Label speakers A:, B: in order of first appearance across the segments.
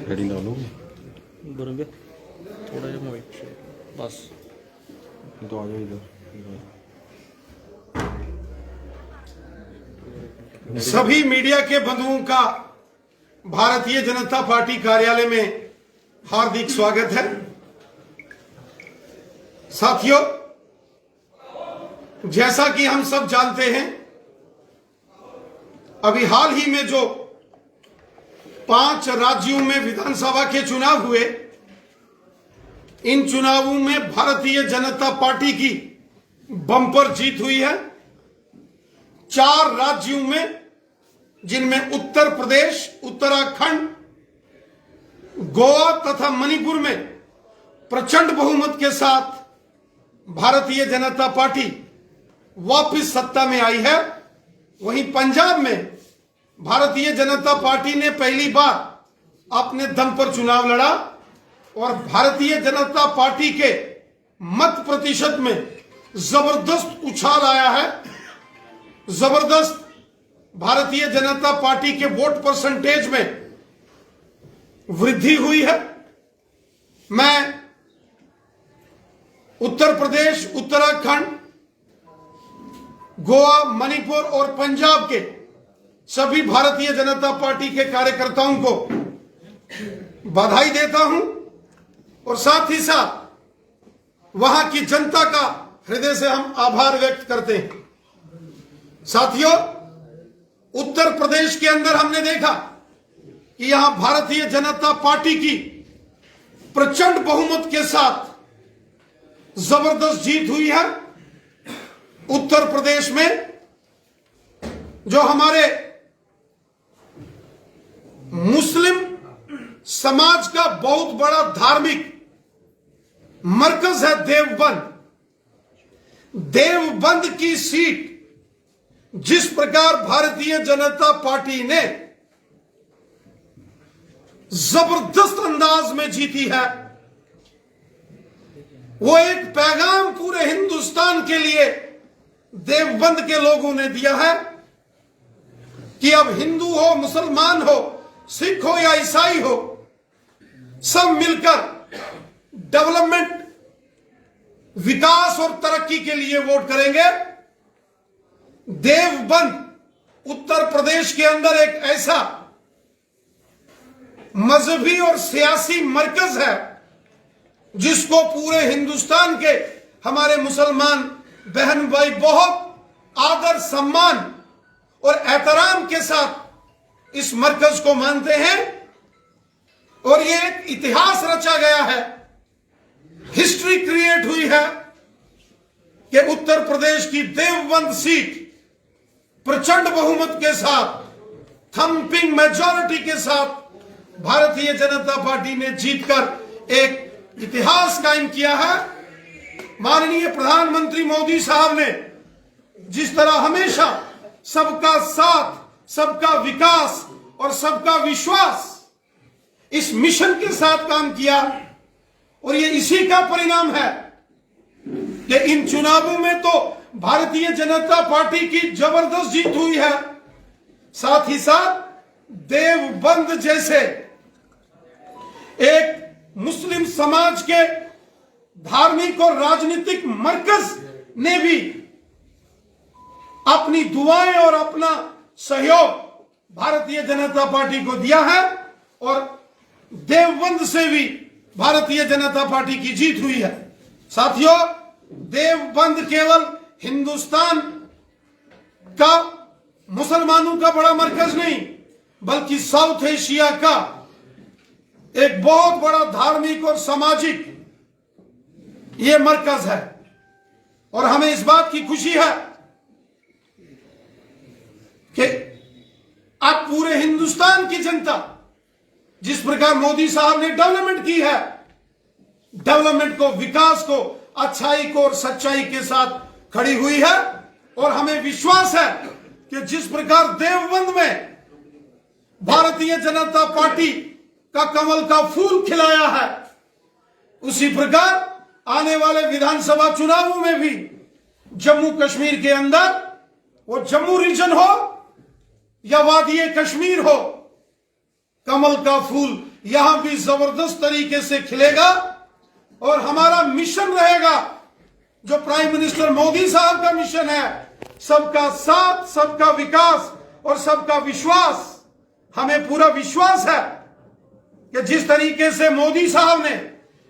A: Ready ना लो
B: बरोबर थोड़ा जब मोबाइल बस
A: तो आ जाओ इधर।
C: सभी मीडिया के बंधुओं का भारतीय जनता पार्टी कार्यालय में हार्दिक स्वागत है। साथियों, जैसा कि हम सब जानते हैं, अभी हाल ही में जो 5 राज्यों में विधानसभा के चुनाव हुए, इन चुनावों में भारतीय जनता पार्टी की बम्पर जीत हुई है। 4 राज्यों में, जिनमें उत्तर प्रदेश, उत्तराखंड, गोवा तथा मणिपुर में प्रचंड बहुमत के साथ भारतीय जनता पार्टी वापस सत्ता में आई है। वहीं पंजाब में भारतीय जनता पार्टी ने पहली बार अपने दम पर चुनाव लड़ा और भारतीय जनता पार्टी के मत प्रतिशत में जबरदस्त उछाल आया है। जबरदस्त भारतीय जनता पार्टी के वोट परसेंटेज में वृद्धि हुई है। मैं उत्तर प्रदेश, उत्तराखंड, गोवा, मणिपुर और पंजाब के सभी भारतीय जनता पार्टी के कार्यकर्ताओं को बधाई देता हूं और साथ ही साथ वहां की जनता का हृदय से हम आभार व्यक्त करते हैं। साथियों, उत्तर प्रदेश के अंदर हमने देखा कि यहां भारतीय जनता पार्टी की प्रचंड बहुमत के साथ जबरदस्त जीत हुई है। उत्तर प्रदेश में जो हमारे मुस्लिम समाज का बहुत बड़ा धार्मिक मरकज है देवबंद, देवबंद की सीट जिस प्रकार भारतीय जनता पार्टी ने जबरदस्त अंदाज में जीती है, वो एक पैगाम पूरे हिंदुस्तान के लिए देवबंद के लोगों ने दिया है कि अब हिंदू हो, मुसलमान हो, सिख हो या ईसाई हो, सब मिलकर डेवलपमेंट, विकास और तरक्की के लिए वोट करेंगे। देवबंद उत्तर प्रदेश के अंदर एक ऐसा मजहबी और सियासी मरकज है जिसको पूरे हिंदुस्तान के हमारे मुसलमान बहन भाई बहुत आदर, सम्मान और एहतराम के साथ इस मरकज को मानते हैं। और ये एक इतिहास रचा गया है, हिस्ट्री क्रिएट हुई है कि उत्तर प्रदेश की देवबंद सीट प्रचंड बहुमत के साथ, थंपिंग मेजॉरिटी के साथ भारतीय जनता पार्टी ने जीतकर एक इतिहास कायम किया है। माननीय प्रधानमंत्री मोदी साहब ने जिस तरह हमेशा सबका साथ, सबका विकास और सबका विश्वास इस मिशन के साथ काम किया, और ये इसी का परिणाम है कि इन चुनावों में तो भारतीय जनता पार्टी की जबरदस्त जीत हुई है। साथ ही साथ देवबंद जैसे एक मुस्लिम समाज के धार्मिक और राजनीतिक मरकज ने भी अपनी दुआएं और अपना सहयोग भारतीय जनता पार्टी को दिया है और देवबंद से भी भारतीय जनता पार्टी की जीत हुई है। साथियों, देवबंद केवल हिंदुस्तान का मुसलमानों का बड़ा मरकज नहीं, बल्कि साउथ एशिया का एक बहुत बड़ा धार्मिक और सामाजिक ये मरकज है। और हमें इस बात की खुशी है कि अब पूरे हिंदुस्तान की जनता, जिस प्रकार मोदी साहब ने डेवलपमेंट की है, डेवलपमेंट को, विकास को, अच्छाई को और सच्चाई के साथ खड़ी हुई है। और हमें विश्वास है कि जिस प्रकार देवबंद में भारतीय जनता पार्टी का कमल का फूल खिलाया है, उसी प्रकार आने वाले विधानसभा चुनावों में भी जम्मू कश्मीर के अंदर, वो जम्मू रीजन हो या वादी कश्मीर हो, कमल का फूल यहां भी जबरदस्त तरीके से खिलेगा और हमारा मिशन रहेगा जो प्राइम मिनिस्टर मोदी साहब का मिशन है, सबका साथ, सबका विकास और सबका विश्वास। हमें पूरा विश्वास है कि जिस तरीके से मोदी साहब ने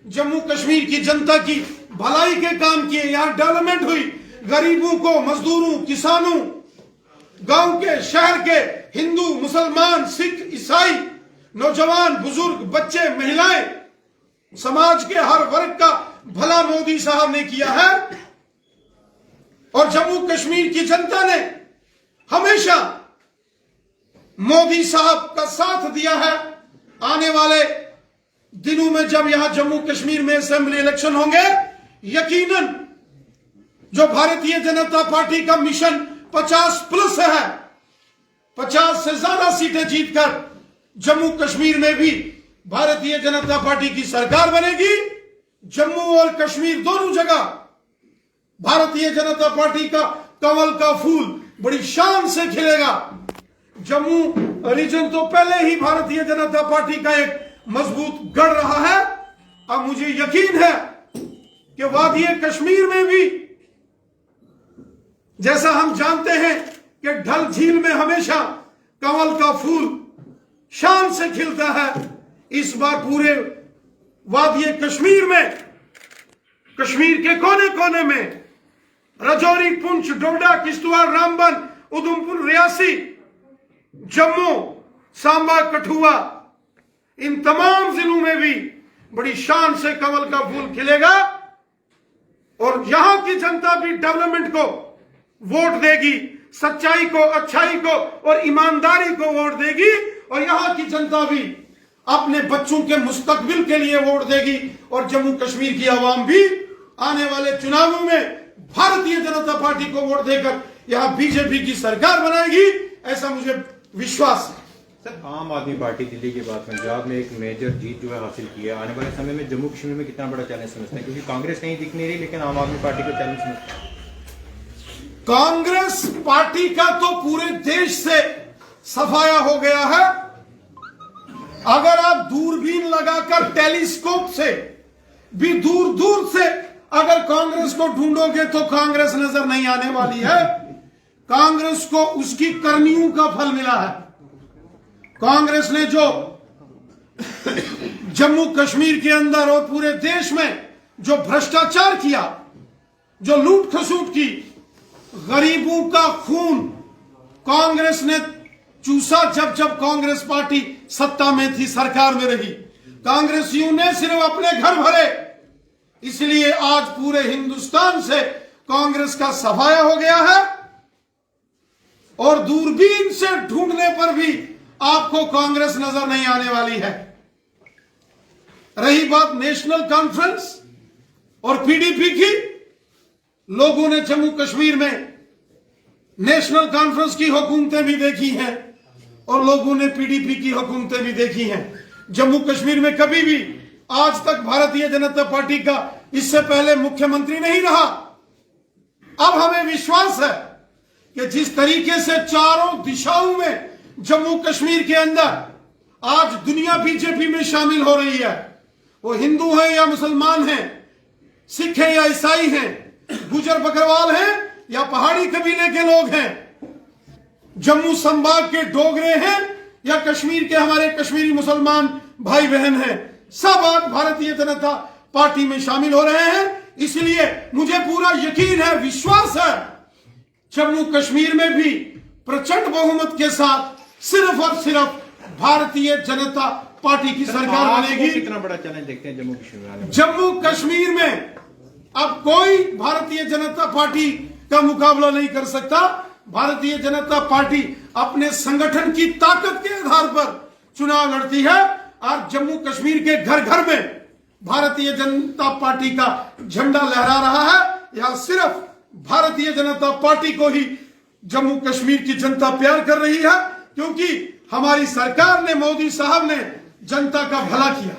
C: जम्मू कश्मीर की जनता की भलाई के काम किए, यहां डेवलपमेंट हुई, गरीबों को, मजदूरों, किसानों, गांव के, शहर के, हिंदू, मुसलमान, सिख, ईसाई, नौजवान, बुजुर्ग, बच्चे, महिलाएं, समाज के हर वर्ग का भला मोदी साहब ने किया है। और जम्मू कश्मीर की जनता ने हमेशा मोदी साहब का साथ दिया है। आने वाले दिनों में जब यहां जम्मू कश्मीर में असेंबली इलेक्शन होंगे, यकीनन जो भारतीय जनता पार्टी का मिशन 50+ है, 50 से ज्यादा सीटें जीतकर जम्मू कश्मीर में भी भारतीय जनता पार्टी की सरकार बनेगी। जम्मू और कश्मीर दोनों जगह भारतीय जनता पार्टी का कमल का फूल बड़ी शान से खिलेगा। जम्मू रीजन तो पहले ही भारतीय जनता पार्टी का एक मजबूत गढ़ रहा है। अब मुझे यकीन है कि वादी कश्मीर में भी, जैसा हम जानते हैं कि डल झील में हमेशा कमल का फूल शान से खिलता है, इस बार पूरे वादी कश्मीर में, कश्मीर के कोने कोने में, राजौरी, पुंछ, डोडा, किश्तवाड़, रामबन, उधमपुर, रियासी, जम्मू, सांबा, कठुआ, इन तमाम जिलों में भी बड़ी शान से कमल का फूल खिलेगा। और यहां की जनता भी डेवलपमेंट को वोट देगी, सच्चाई को, अच्छाई को और ईमानदारी को वोट देगी। और यहां की जनता भी अपने बच्चों के मुस्तकबिल के लिए वोट देगी। और जम्मू कश्मीर की आवाम भी आने वाले चुनावों में भारतीय जनता पार्टी को वोट देकर यहां बीजेपी की सरकार बनाएगी, ऐसा मुझे विश्वास है।
A: सर, आम आदमी पार्टी दिल्ली के बाद पंजाब में एक मेजर जीत जो है हासिल की है, आने वाले समय में जम्मू कश्मीर में कितना बड़ा चैलेंज समझते हैं? क्योंकि कांग्रेस कहीं दिख नहीं रही, लेकिन आम आदमी पार्टी को चैलेंज समझते हैं।
C: कांग्रेस पार्टी का तो पूरे देश से सफाया हो गया है। अगर आप दूरबीन लगाकर टेलीस्कोप से भी दूर दूर से अगर कांग्रेस को ढूंढोगे तो कांग्रेस नजर नहीं आने वाली है। कांग्रेस को उसकी करनियों का फल मिला है। कांग्रेस ने जो जम्मू कश्मीर के अंदर और पूरे देश में जो भ्रष्टाचार किया, जो लूट खसूट की, गरीबों का खून कांग्रेस ने चूसा जब जब कांग्रेस पार्टी सत्ता में थी, सरकार में रही। कांग्रेसियों ने सिर्फ अपने घर भरे, इसलिए आज पूरे हिंदुस्तान से कांग्रेस का सफाया हो गया है। और दूरबीन से ढूंढने पर भी आपको कांग्रेस नजर नहीं आने वाली है। रही बात नेशनल कॉन्फ्रेंस और पीडीपी की, लोगों ने जम्मू कश्मीर में नेशनल कॉन्फ्रेंस की हुकूमतें भी देखी हैं और लोगों ने पीडीपी की हुकूमतें भी देखी हैं। जम्मू कश्मीर में कभी भी आज तक भारतीय जनता पार्टी का इससे पहले मुख्यमंत्री नहीं रहा। अब हमें विश्वास है कि जिस तरीके से चारों दिशाओं में जम्मू कश्मीर के अंदर आज दुनिया बीजेपी में शामिल हो रही है, वो हिंदू हैं या मुसलमान हैं, सिख हैं या ईसाई हैं, गुजर बकरवाल हैं या पहाड़ी कबीले के लोग हैं, जम्मू संभाग के डोगरे हैं या कश्मीर के हमारे कश्मीरी मुसलमान भाई बहन हैं, सब आज भारतीय जनता पार्टी में शामिल हो रहे हैं। इसलिए मुझे पूरा यकीन है, विश्वास है, जम्मू कश्मीर में भी प्रचंड बहुमत के साथ सिर्फ और सिर्फ भारतीय जनता पार्टी की सरकार बनेगी।
A: कितना बड़ा चैलेंज देखते हैं जम्मू कश्मीर में?
C: जम्मू कश्मीर में अब कोई भारतीय जनता पार्टी का मुकाबला नहीं कर सकता। भारतीय जनता पार्टी अपने संगठन की ताकत के आधार पर चुनाव लड़ती है। आज जम्मू कश्मीर के घर घर में भारतीय जनता पार्टी का झंडा लहरा रहा है। यहां सिर्फ भारतीय जनता पार्टी को ही जम्मू कश्मीर की जनता प्यार कर रही है, क्योंकि हमारी सरकार ने, मोदी साहब ने जनता का भला किया।